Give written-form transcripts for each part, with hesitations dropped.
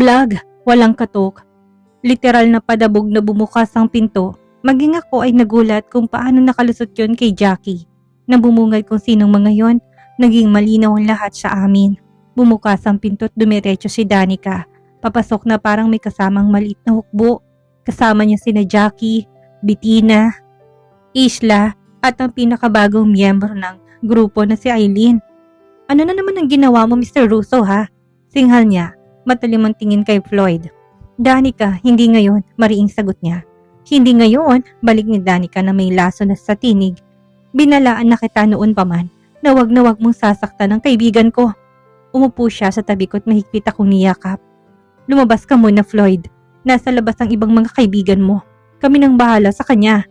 Bulag, walang katok. Literal na padabog na bumukas ang pinto. Maging ako ay nagulat kung paano nakalusot yon kay Jackie. Nabumungay kung sinong mga yon, naging malinaw ang lahat sa amin. Bumukas ang pinto at dumiretso si Danica. Papasok na parang may kasamang maliit na hukbo. Kasama niya sina Jackie, Bettina, Isla at ang pinakabagong miyembro ng grupo na si Eileen. Ano na naman ang ginawa mo, Mr. Russo, ha? Singhal niya, matalim ang tingin kay Floyd. Danica, hindi ngayon, mariing sagot niya. Hindi ngayon, balik ni Danica na may laso na sa tinig. Binalaan na kita noon pa man na wag mong sasaktan ng kaibigan ko. Umupo siya sa tabi ko at mahigpit akong niyakap. Lumabas ka muna, Floyd. Nasa labas ang ibang mga kaibigan mo. Kami nang bahala sa kanya.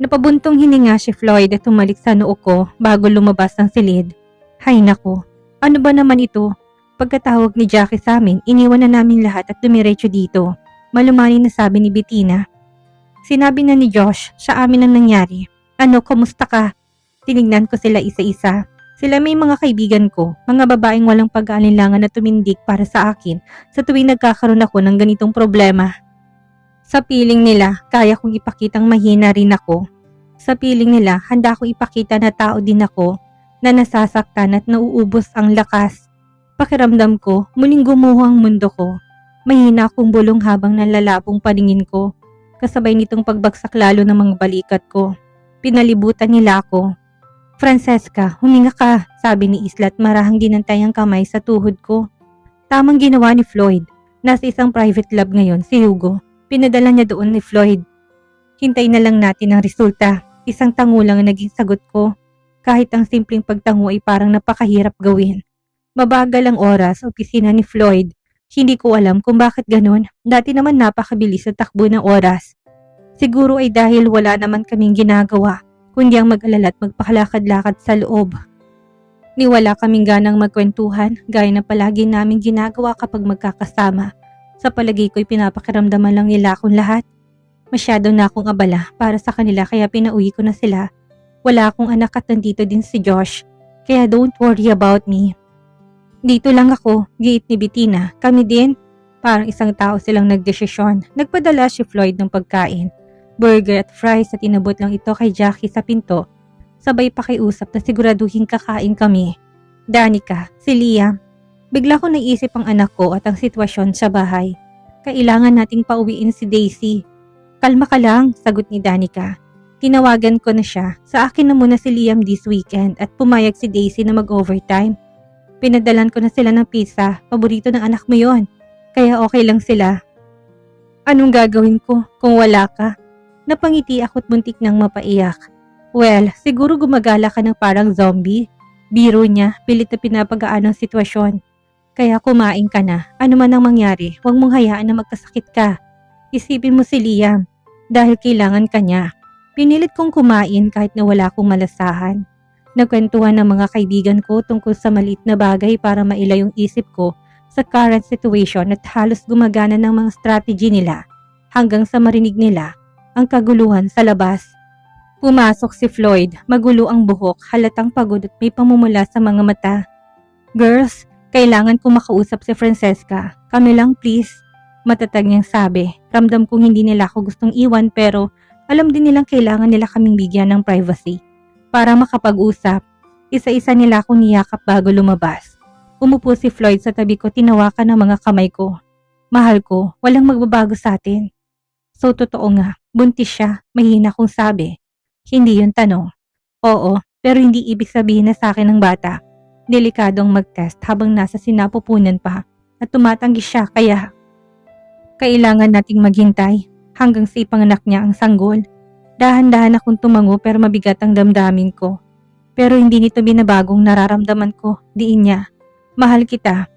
Napabuntong hininga si Floyd at tumalik sa noo ko bago lumabas ng silid. Hay nako, ano ba naman ito? Pagkatawag ni Jackie sa amin, iniwan na namin lahat at dumiretso dito. Malumani na sabi ni Bettina. Sinabi na ni Josh sa amin ang nangyari. Ano, kumusta ka? Tinignan ko sila isa-isa. Sila may mga kaibigan ko, mga babaeng walang pag-aalinlangan na tumindig para sa akin sa tuwing nagkakaroon ako ng ganitong problema. Sa piling nila, kaya kong ipakitang mahina rin ako. Sa piling nila, handa akong ipakita na tao din ako, na nasasaktan at nauubos ang lakas. Pakiramdam ko, muling gumuho ang mundo ko. Mahina akong bulong habang nalalabong paningin ko. Kasabay nitong pagbagsak lalo ng mga balikat ko. Pinalibutan nila ako. Francesca, huminga ka, sabi ni Isla at marahang dinantay ang kamay sa tuhod ko. Tamang ginawa ni Floyd. Nasa isang private lab ngayon si Hugo. Pinadala niya doon ni Floyd. Hintay na lang natin ang resulta. Isang tango lang ang naging sagot ko. Kahit ang simpleng pagtango ay parang napakahirap gawin. Mabagal ang oras sa opisina ni Floyd. Hindi ko alam kung bakit ganun. Dati naman napakabilis sa takbo ng oras. Siguro ay dahil wala naman kaming ginagawa, kundi ang mag-alala at magpakalakad-lakad sa loob. Niwala kaming ganang magkwentuhan, gaya ng palagi naming ginagawa kapag magkakasama. Sa palagi ko'y pinapakiramdaman lang nila akong lahat. Masyado na akong abala para sa kanila kaya pinauwi ko na sila. Wala akong anak at nandito din si Josh, kaya don't worry about me. Dito lang ako, giit ni Bettina. Kami din. Parang isang tao silang nagdesisyon. Nagpadala si Floyd ng pagkain. Burger at fries at inabot lang ito kay Jackie sa pinto. Sabay pakiusap na siguraduhin kakain kami. Danica, si Liam. Bigla ko naisip ang anak ko at ang sitwasyon sa bahay. Kailangan nating pauwiin si Daisy. Kalma ka lang, sagot ni Danica. Tinawagan ko na siya. Sa akin na muna si Liam this weekend at pumayag si Daisy na mag-overtime. Pinadalan ko na sila ng pizza, paborito ng anak mo yon. Kaya okay lang sila. Anong gagawin ko kung wala ka? Napangiti ako't muntik nang mapaiyak. Well, siguro gumagala ka ng parang zombie. Biro niya, pilit na pinapagaan ang sitwasyon. Kaya kumain ka na. Ano man ang mangyari, huwag mong hayaan na magkasakit ka. Isipin mo si Liam, dahil kailangan ka niya. Pinilit kong kumain kahit na wala akong malasahan. Nagkwentuhan ng mga kaibigan ko tungkol sa maliit na bagay para maila yung isip ko sa current situation at halos gumagana ng mga strategy nila hanggang sa marinig nila ang kaguluhan sa labas. Pumasok si Floyd, magulo ang buhok, halatang pagod at may pamumula sa mga mata. Girls, kailangan ko makausap si Francesca. Kami lang please. Matatag niyang sabi. Ramdam kong hindi nila ako gustong iwan pero alam din nilang kailangan nila kaming bigyan ng privacy. Para makapag-usap, isa-isa nila akong niyakap bago lumabas. Umupo si Floyd sa tabi ko, tinawakan ng mga kamay ko. Mahal ko, walang magbabago sa atin. So totoo nga, buntis siya, mahina kong sabi. Hindi yun tanong. Oo, pero hindi ibig sabihin na sa akin ng bata. Delikadong mag-test habang nasa sinapupunan pa at tumatanggi siya kaya kailangan nating maghintay hanggang sa ipanganak niya ang sanggol. Dahan-dahan akong tumango pero mabigat ang damdamin ko. Pero hindi nito binabagong nararamdaman ko, diin niya. Mahal kita.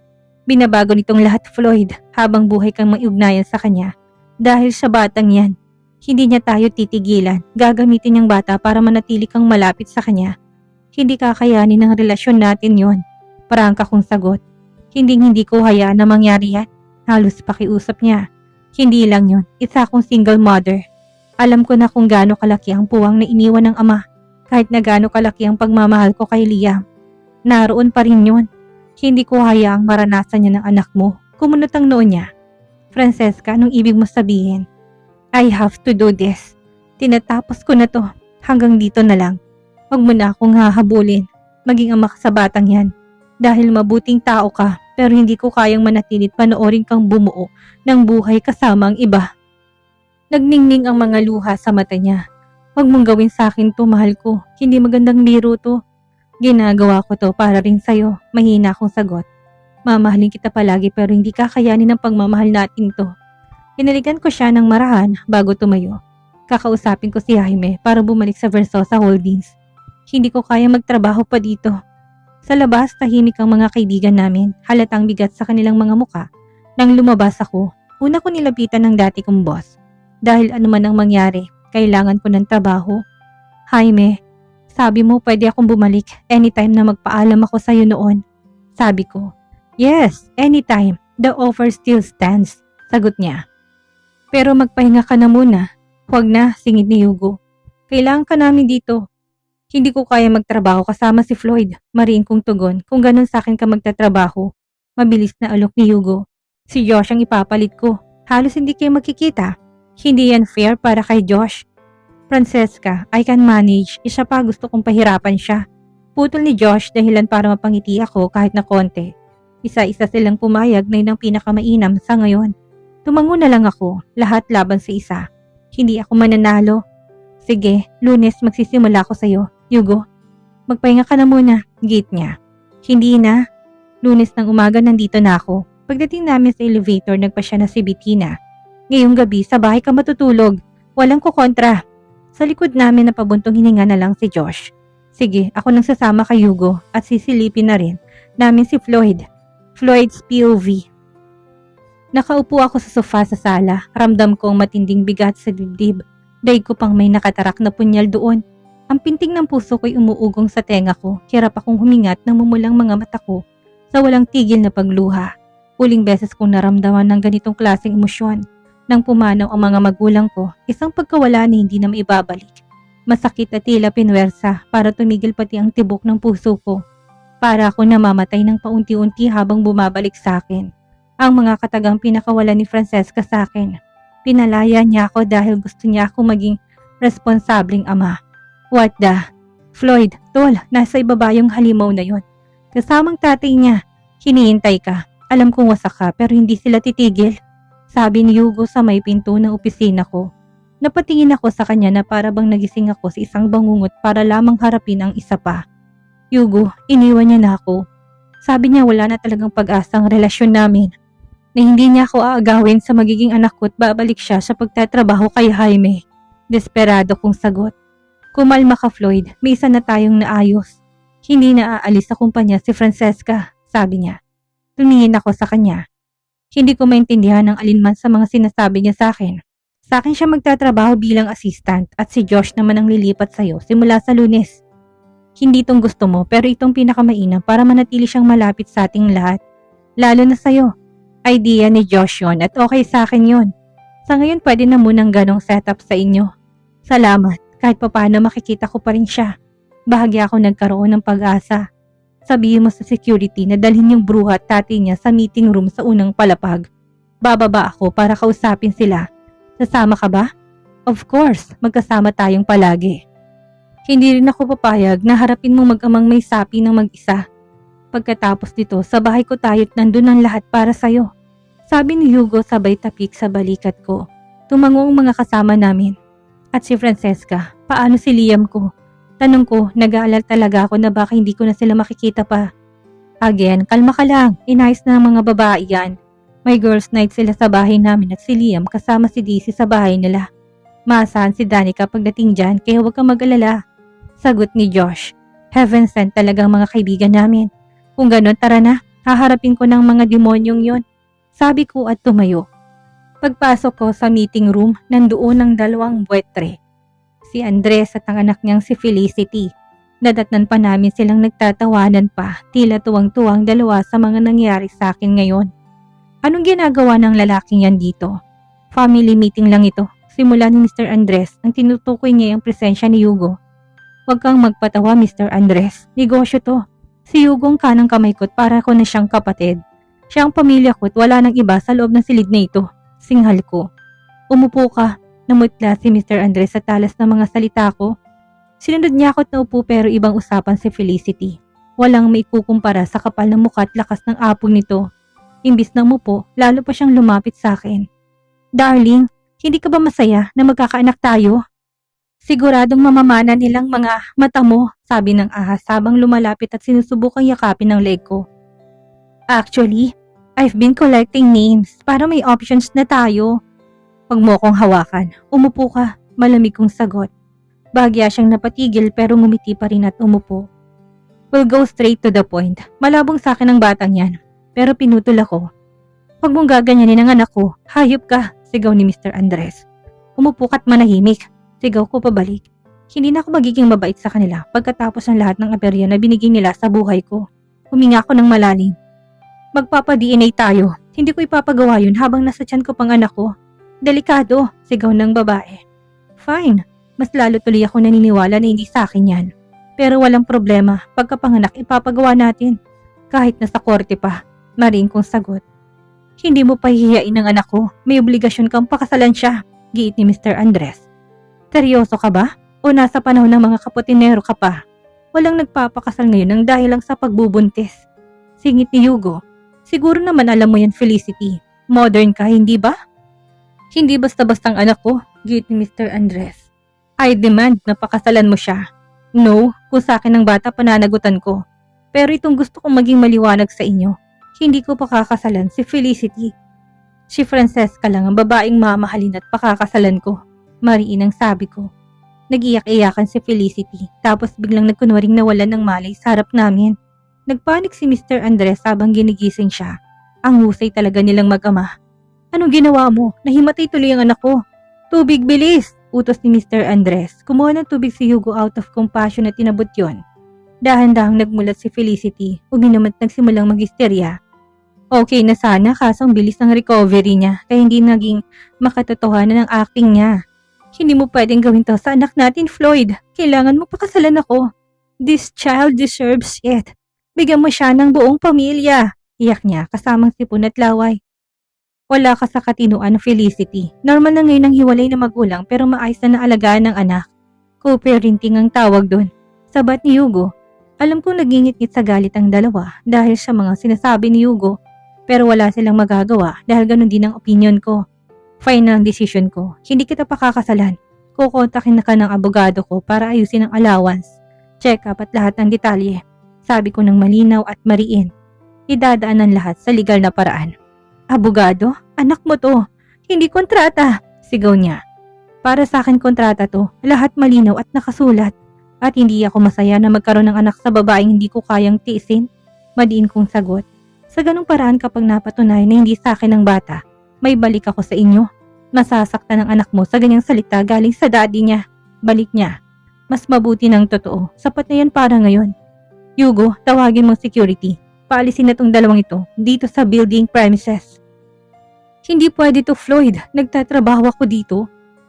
Binabago nitong lahat, Floyd, habang buhay kang maiugnayan sa kanya. Dahil sa batang yan, hindi niya tayo titigilan. Gagamitin niyang bata para manatili kang malapit sa kanya. Hindi kakayanin ng relasyon natin yon. Prangka kong sagot. Hindi ko hayaan na mangyari yan. Halos pakiusap niya. Hindi lang yon, isa akong single mother. Alam ko na kung gaano kalaki ang puwang na iniwan ng ama, kahit na gaano kalaki ang pagmamahal ko kay Liam. Naroon pa rin yun. Hindi ko hayaang maranasan niya ng anak mo Kumunot ang noo niya. Francesca, anong ibig mo sabihin? I have to do this. Tinatapos ko na to. Hanggang dito na lang. Huwag mo na akong hahabulin. Maging ama ka sa batang yan. Dahil mabuting tao ka, pero hindi ko kayang manatilit panoorin kang bumuo ng buhay kasama ang iba. Nagningning ang mga luha sa mata niya. Huwag mong gawin sa akin to, mahal ko. Hindi magandang biro to. Ginagawa ko to para rin sa'yo. Mahina akong sagot. Mamahalin kita palagi pero hindi kakayanin ng pagmamahal natin to. Hinalikan ko siya ng marahan bago tumayo. Kakausapin ko si Jaime para bumalik sa Versosa Holdings. Hindi ko kaya magtrabaho pa dito. Sa labas, tahimik ang mga kaibigan namin. Halatang bigat sa kanilang mga muka. Nang lumabas ako, una ko nilapitan ng dati kong boss. Dahil anuman ang mangyari, kailangan ko ng trabaho. Jaime, sabi mo pwede akong bumalik anytime na magpaalam ako sa'yo noon. Sabi ko, yes, anytime. The offer still stands. Sagot niya. Pero magpahinga ka na muna. Huwag na, singit ni Hugo. Kailangan ka namin dito. Hindi ko kaya magtrabaho kasama si Floyd. Mariin kong tugon. Kung ganun sa akin ka magtatrabaho. Mabilis na alok ni Hugo. Si Josh ang ipapalit ko. Halos hindi kayo magkikita. Hindi yan fair para kay Josh. Francesca, I can manage. Isa pa gusto kong pahirapan siya. Putol ni Josh dahilan para mapangiti ako kahit na konti. Isa-isa silang pumayag na yun ang pinakamainam sa ngayon. Tumango na lang ako, lahat laban sa isa. Hindi ako mananalo. Sige, Lunes magsisimula ako sa'yo. Hugo, magpahinga ka na muna, gate niya. Hindi na. Lunes ng umaga nandito na ako. Pagdating namin sa elevator, nagpa siya na si Bettina. Ngayong gabi, sa bahay ka matutulog. Walang kukontra. Sa likod namin na pabuntong hininga na lang si Josh. Sige, ako nang sasama kay Hugo at sisilipin na rin namin si Floyd. Floyd's POV. Nakaupo ako sa sofa sa sala. Ramdam ko ang matinding bigat sa dibdib. Daig ko pang may nakatarak na punyal doon. Ang pinting ng puso ko'y umuugong sa tenga ko. Hirap akong humingat nang mumulang mga mata ko sa walang tigil na pagluha. Huling beses kong naramdaman ng ganitong klaseng emosyon. Nang pumanaw ang mga magulang ko, isang pagkawala na hindi na maibabalik. Masakit at tila pinwersa para tumigil pati ang tibok ng puso ko. Para ako namamatay ng paunti-unti habang bumabalik sa akin. Ang mga katagang pinakawala ni Francesca sa akin. Pinalaya niya ako dahil gusto niya ako maging responsableng ama. What the? Floyd, tol, nasa ibaba yung halimaw na yon. Kasamang tatay niya. Hinihintay ka. Alam kong wasak ka pero hindi sila titigil. Sabi ni Hugo sa may pinto ng opisina ko. Napatingin ako sa kanya na para bang nagising ako sa isang bangungot para lamang harapin ang isa pa. Hugo, iniwan niya na ako. Sabi niya wala na talagang pag-asa ang relasyon namin. Na hindi niya ako aagawin sa magiging anak ko at babalik siya sa pagtatrabaho kay Jaime. Desperado kong sagot. Kumalma ka Floyd, may isa na tayong naayos. Hindi na aalis sa kumpanya si Francesca, sabi niya. Tumingin ako sa kanya. Hindi ko maintindihan ang alinman sa mga sinasabi niya sa akin. Sa akin siya magtatrabaho bilang assistant at si Josh naman ang lilipat sa'yo simula sa Lunes. Hindi itong gusto mo pero itong pinakamainam para manatili siyang malapit sa ating lahat. Lalo na sa'yo. Idea ni Josh yun at okay sa akin yun. Sa ngayon pwede na munang ganong setup sa inyo. Salamat. Kahit papaano makikita ko pa rin siya. Bahagya ako nagkaroon ng pag-asa. Sabihin mo sa security na dalhin yung bruha at tati niya sa meeting room sa unang palapag. Bababa ako para kausapin sila. Sasama ka ba? Of course, magkasama tayong palagi. Hindi rin ako papayag na harapin mo mag-amang may sapi ng mag-isa. Pagkatapos nito, sa bahay ko tayo't nandun ang lahat para sa'yo. Sabi ni Hugo sabay tapik sa balikat ko. Tumango ang mga kasama namin. At si Francesca, paano si Liam ko? Tanong ko, nag-aalala talaga ako na baka hindi ko na sila makikita pa. Again, kalma ka lang, inayos na ng mga babae yan. May girls night sila sa bahay namin at si Liam kasama si Daisy sa bahay nila. Maasahan si Danica pagdating dyan kaya huwag kang mag-alala. Sagot ni Josh. Heaven sent talagang mga kaibigan namin. Kung ganon, tara na, haharapin ko ng mga demonyong yon. Sabi ko at tumayo. Pagpasok ko sa meeting room, nandoon ang dalawang buetre. Si Andres at ang anak niyang si Felicity. Nadatnan pa namin silang nagtatawanan pa, tila tuwang-tuwang dalawa sa mga nangyari sa akin ngayon. Anong ginagawa ng lalaking yan dito? Family meeting lang ito. Simula ni Mr. Andres, ang tinutukoy niya yung presensya ni Hugo. Huwag kang magpatawa, Mr. Andres. Negosyo to. Si Hugo ang kanang kamay ko't para ko na siyang kapatid. Siya ang pamilya ko at wala nang iba sa loob ng silid na ito. Singhal ko. Umupo ka. Namutla si Mr. Andres sa talas ng mga salita ko. Sinunod niya ako at naupo pero ibang usapan si Felicity. Walang maikukumpara sa kapal ng mukha at lakas ng apog nito. Imbis na umupo, lalo pa siyang lumapit sa akin. Darling, hindi ka ba masaya na magkakaanak tayo? Siguradong mamamana nilang mga mata mo, sabi ng ahas habang lumalapit at sinusubukang yakapin ng leg ko. Actually, I've been collecting names para may options na tayo. Huwag mo akong hawakan. Umupo ka, malamig kong sagot. Bahagya siyang napatigil pero ngumiti pa rin at umupo. We'll go straight to the point. Malabong sa akin ang batang yan. Pero pinutol ako. Huwag mong gaganyanin ang anak ko. Hayop ka, sigaw ni Mr. Andres. Umupo ka't manahimik. Sigaw ko pabalik. Hindi na ako magiging mabait sa kanila pagkatapos ng lahat ng aberya na binigay nila sa buhay ko. Huminga ako ng malalim. Magpapa-DNA tayo. Hindi ko ipapagawa yun habang nasa tiyan ko pang anak ko. Delikado, sigaw ng babae. Fine. Mas lalo tuloy ako naniniwala na hindi sa akin yan. Pero walang problema. Pagkapanganak ipapagawa natin. Kahit nasa korte pa. Marin kong sagot. Hindi mo pahihiyain ang anak ko. May obligasyon kang pakasalan siya. Giit ni Mr. Andres. Seryoso ka ba? O nasa panahon ng mga kaputinero ka pa? Walang nagpapakasal ngayon ng dahil lang sa pagbubuntis. Singit ni Hugo. Siguro naman alam mo yan, Felicity. Modern ka, hindi ba? Hindi basta-bastang anak ko, giit ni Mr. Andres. I demand na pakasalan mo siya. No, kung sa akin ng bata pananagutan ko. Pero itong gusto kong maging maliwanag sa inyo. Hindi ko pakakasalan si Felicity. Si Francesca lang ang babaeng mamahalin at pakakasalan ko. Mariin ang sabi ko. Nag-iyak-iyakan si Felicity tapos biglang nagkunwaring nawalan ng malay sa harap namin. Nagpanik si Mr. Andres habang ginigising siya. Ang husay talaga nilang mag-ama. Anong ginawa mo? Nahimatay tuloy ang anak ko. Tubig, bilis! Utos ni Mr. Andres. Kumuha ng tubig si Hugo out of compassion at tinabot yon. Dahan-dahang nagmulat si Felicity. Uminom at nagsimulang mag-histerya. Okay na sana kasang bilis ng recovery niya kaya hindi naging makatotohanan ng acting niya. Hindi mo pwedeng gawin to sa anak natin, Floyd. Kailangan mo pakasalan ako. This child deserves it. Bigyan mo siya ng buong pamilya. Iyak niya kasamang sipon at laway. Wala ka sa katinuan, Felicity. Normal na ngayon ang hiwalay na magulang pero maayos na naalagaan ng anak. Co-parenting ang tawag doon. Sabat ni Hugo. Alam kong nagingit-ngit sa galit ang dalawa dahil sa mga sinasabi ni Hugo. Pero wala silang magagawa dahil ganun din ang opinion ko. Final decision ko, hindi kita pakakasalan. Kukontakin na ka ng abogado ko para ayusin ang allowance, check-up at lahat ng detalye. Sabi ko ng malinaw at mariin. Idadaan ang lahat sa legal na paraan. Abogado? Anak mo to. Hindi kontrata, sigaw niya. Para sa akin kontrata to, lahat malinaw at nakasulat. At hindi ako masaya na magkaroon ng anak sa babaeng hindi ko kayang tiisin. Madiin kong sagot. Sa ganung paraan kapag napatunayan na hindi sa akin ang bata, may balik ako sa inyo. Masasaktan ang anak mo sa ganyang salita galing sa daddy niya. Balik niya. Mas mabuti ng totoo. Sapat na yan para ngayon. Hugo, tawagin mong security. Paalisin na tong dalawang ito dito sa building premises. Hindi pwede to, Floyd. Nagtatrabaho ako dito.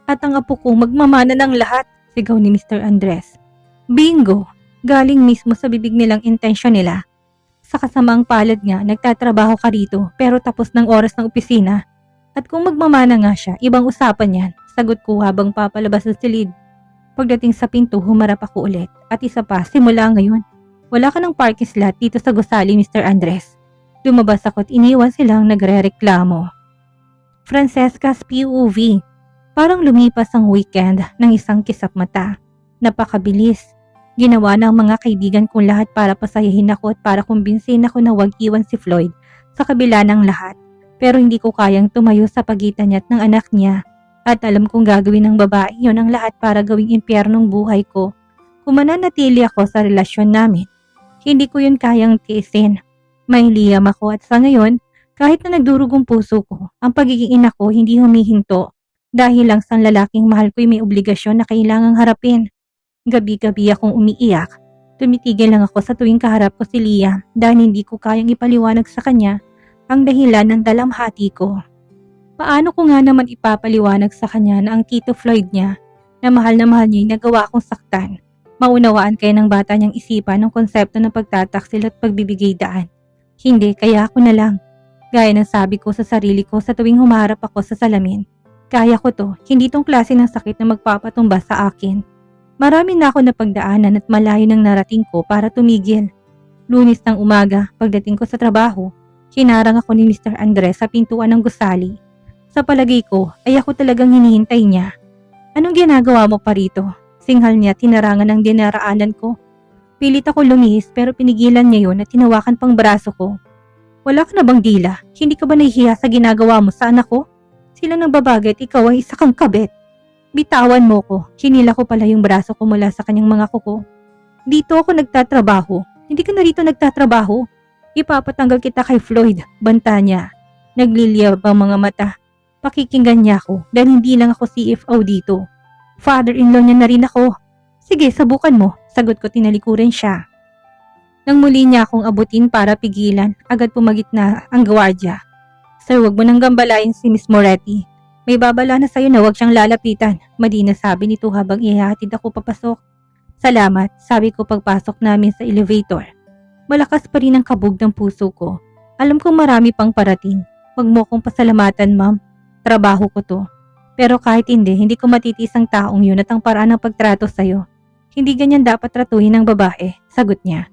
At ang apo ko magmamana ng lahat, sigaw ni Mr. Andres. Bingo! Galing mismo sa bibig nilang intensyon nila. Sa kasamaang palad nga, nagtatrabaho ka rito pero tapos ng oras ng opisina. At kung magmamana nga siya, ibang usapan yan, sagot ko habang papalabas sa silid. Pagdating sa pinto, humarap ako ulit. At isa pa, simula ngayon. Wala ka ng parking slot dito sa gusali, Mr. Andres. Lumabas ako at iniwan silang nagre-reklamo. Francesca's POV. Parang lumipas ang weekend ng isang kisap mata. Napakabilis. Ginawa ng mga kaibigan kong lahat para pasayahin ako at para kumbinsin ako na wag iwan si Floyd sa kabila ng lahat. Pero hindi ko kayang tumayo sa pagitan niya at ng anak niya. At alam kong gagawin ng babae yon ang lahat para gawing impyernong buhay ko. Kung mananatili ako sa relasyon namin, hindi ko yun kayang tiisin. May liyam ako at sa ngayon, kahit na nagdurugong puso ko, ang pagiging ina ko hindi humihinto. Dahil lang sa lalaking mahal ko'y may obligasyon na kailangang harapin. Gabi-gabi akong umiiyak. Tumitigil lang ako sa tuwing kaharap ko si Liam dahil hindi ko kayang ipaliwanag sa kanya ang dahilan ng dalamhati ko. Paano ko nga naman ipapaliwanag sa kanya na ang Tito Floyd niya na mahal niya'y nagawa kong saktan. Maunawaan kaya ng bata niyang isipan ng konsepto ng pagtataksil at pagbibigay daan. Hindi, kaya ako na lang. Gaya ng sabi ko sa sarili ko sa tuwing humarap ako sa salamin. Kaya ko to, hindi tong klase ng sakit na magpapatumba sa akin. Marami na ako napagdaanan at malayo ng narating ko para tumigil. Lunes ng umaga, pagdating ko sa trabaho, hinarang ako ni Mr. Andres sa pintuan ng gusali. Sa palagay ko ay ako talagang hinihintay niya. Anong ginagawa mo pa rito? Singhal niya tinarangan ng dinaraanan ko. Pilit ako lumihis pero pinigilan niya yon at tinawakan pang braso ko. Wala ka na bang dila? Hindi ka ba nahihiya sa ginagawa mo sa anak ko? Sila nang babagay at ikaw ay isa kang kabit. Bitawan mo ko. Hinila ko pala yung braso ko mula sa kanyang mga kuko. Dito ako nagtatrabaho. Hindi ka na rito nagtatrabaho. Ipapatanggal kita kay Floyd, banta niya. Nagliliyab ang mga mata. Pakikinggan niya ako dahil hindi lang ako CFO dito. Father-in-law niya na rin ako. Sige, sabukan mo. Sagot ko tinalikuran siya. Nang muli niya akong abutin para pigilan, agad pumagit na ang gwardiya. Sir, wag mo nang gambalain si Miss Moretti. May babala na sa'yo na wag siyang lalapitan. Madina sabi nito habang ihahatid ako papasok. Salamat, sabi ko pagpasok namin sa elevator. Malakas pa rin ang kabog ng puso ko. Alam kong marami pang parating. Wag mo akong pasalamatan, ma'am. Trabaho ko to. Pero kahit hindi ko matitiis ang taong yun at ang paraan ng pagtrato sa'yo. Hindi ganyan dapat tratuhin ng babae, sagot niya.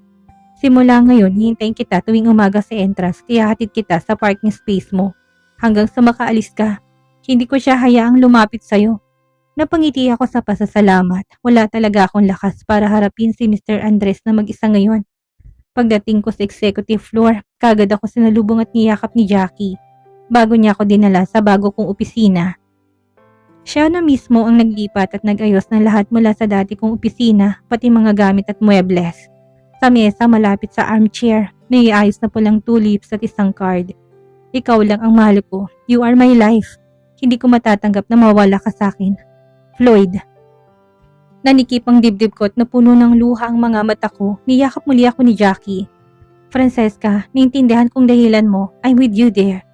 Simula ngayon, hihintayin kita tuwing umaga sa entrance kaya hatid kita sa parking space mo. Hanggang sa makaalis ka, hindi ko siya hayaang lumapit sa'yo. Napangiti ako sa pasasalamat. Wala talaga akong lakas para harapin si Mr. Andres na mag-isa ngayon. Pagdating ko sa executive floor, kagad ako sinalubong at niyakap ni Jackie. Bago niya ako dinala sa bago kong opisina. Siya na mismo ang naglipat at nag-ayos ng lahat mula sa dati kong opisina, pati mga gamit at muebles. Sa mesa malapit sa armchair, may iayos na pulang tulips at isang card. Ikaw lang ang mahal ko. You are my life. Hindi ko matatanggap na mawala ka sa akin. Floyd. Nanikip ang dibdib ko at napuno ng luha ang mga mata ko. Niyakap muli ako ni Jackie. Francesca, naintindihan kong dahilan mo. I'm with you there.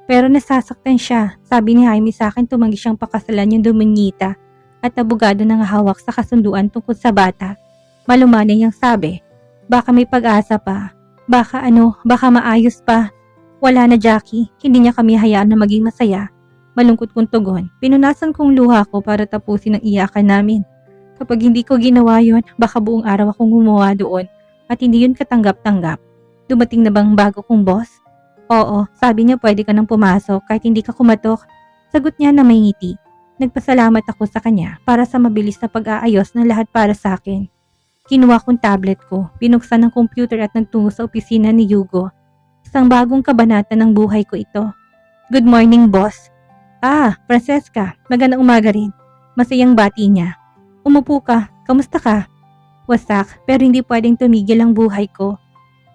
Pero nasasaktan siya. Sabi ni Jaime sa akin tumanggi siyang pakasalan yung Dominita at abogado nang hawak sa kasunduan tungkol sa bata. Malumanay niyang sabi. Baka may pag-asa pa. Baka maayos pa. Wala na Jackie, hindi niya kami hayaan na maging masaya. Malungkot kong tugon, pinunasan kong luha ko para tapusin ang iyakan namin. Kapag hindi ko ginawa yon, baka buong araw akong gumawa doon at hindi yun katanggap-tanggap. Dumating na bang bago kong boss? Oo, sabi niya pwede ka nang pumasok kahit hindi ka kumatok. Sagot niya na may ngiti. Nagpasalamat ako sa kanya para sa mabilis na pag-aayos ng lahat para sa akin. Kinuha kong tablet ko, binuksan ng computer at nagtungo sa opisina ni Hugo. Isang bagong kabanata ng buhay ko ito. Good morning, boss. Francesca, magandang umaga rin. Masayang bati niya. Umupo ka, kamusta ka? Wasak, pero hindi pwedeng tumigil ang buhay ko.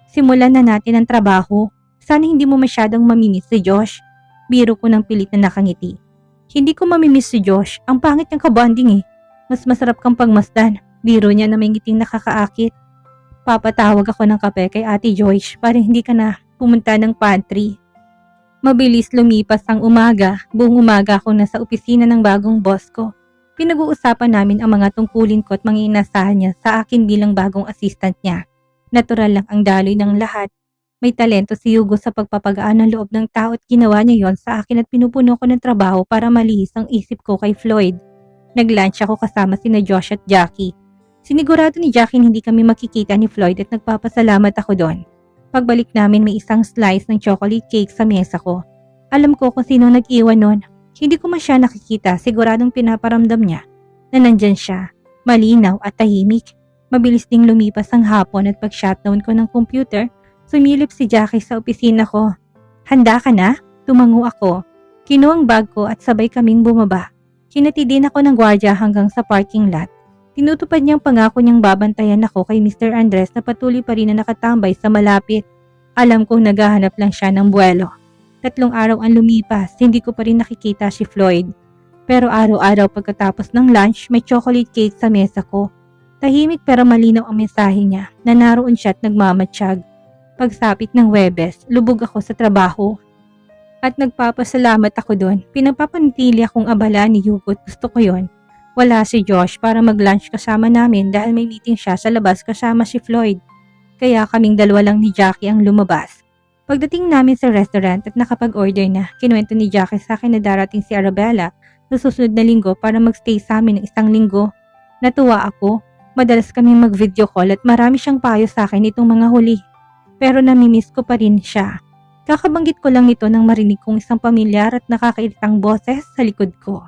Simulan na natin ang trabaho. Sana hindi mo masyadong mamimiss si Josh. Biro ko ng pilit na nakangiti. Hindi ko mamimiss si Josh, ang pangit niyang kabanding eh. Mas masarap kang pagmasdan. Biro niya na may ngiting nakakaakit. Papatawag ako ng kape kay Ate Joyce para hindi ka na pumunta ng pantry. Mabilis lumipas ang umaga. Buong umaga ako nasa opisina ng bagong boss ko. Pinag-uusapan namin ang mga tungkulin ko at mga inasahan niya sa akin bilang bagong assistant niya. Natural lang ang daloy ng lahat. May talento si Hugo sa pagpapagaan ng loob ng tao at ginawa niya yon sa akin at pinupuno ko ng trabaho para malihis ang isip ko kay Floyd. Nag-lunch ako kasama sina Josh at Jackie. Sinigurado ni Jackie hindi kami makikita ni Floyd at nagpapasalamat ako doon. Pagbalik namin may isang slice ng chocolate cake sa mesa ko. Alam ko kung sino nag-iwan nun. Hindi ko man siya nakikita, siguradong pinaparamdam niya na nandyan siya, malinaw at tahimik. Mabilis ding lumipas ang hapon at pag-shutdown ko ng computer, sumilip si Jackie sa opisina ko. Handa ka na? Tumango ako. Kinuha ang bag ko at sabay kaming bumaba. Hinati din ako ng gwardiya hanggang sa parking lot. Tinutupad niyang pangako niyang babantayan ako kay Mr. Andres na patuloy pa rin na nakatambay sa malapit. Alam kong naghahanap lang siya ng buwelo. 3 araw ang lumipas, hindi ko pa rin nakikita si Floyd. Pero araw-araw pagkatapos ng lunch, may chocolate cake sa mesa ko. Tahimik pero malinaw ang mensahe niya na naroon siya at nagmamatsyag. Pagsapit ng Huwebes, lubog ako sa trabaho. At nagpapasalamat ako doon. Pinapapanitili akong abala ni Hugo at gusto ko yon. Wala si Josh para mag-lunch kasama namin dahil may meeting siya sa labas kasama si Floyd. Kaya kaming dalawa lang ni Jackie ang lumabas. Pagdating namin sa restaurant at nakapag-order na, kinuwento ni Jackie sa akin na darating si Arabella sa susunod na linggo para magstay sa amin ng 1 linggo. Natuwa ako. Madalas kaming mag-video call at marami siyang payo sa akin itong mga huli. Pero namimiss ko pa rin siya. Kakabanggit ko lang nito nang marinig kong isang pamilyar at nakakairtang boses sa likod ko.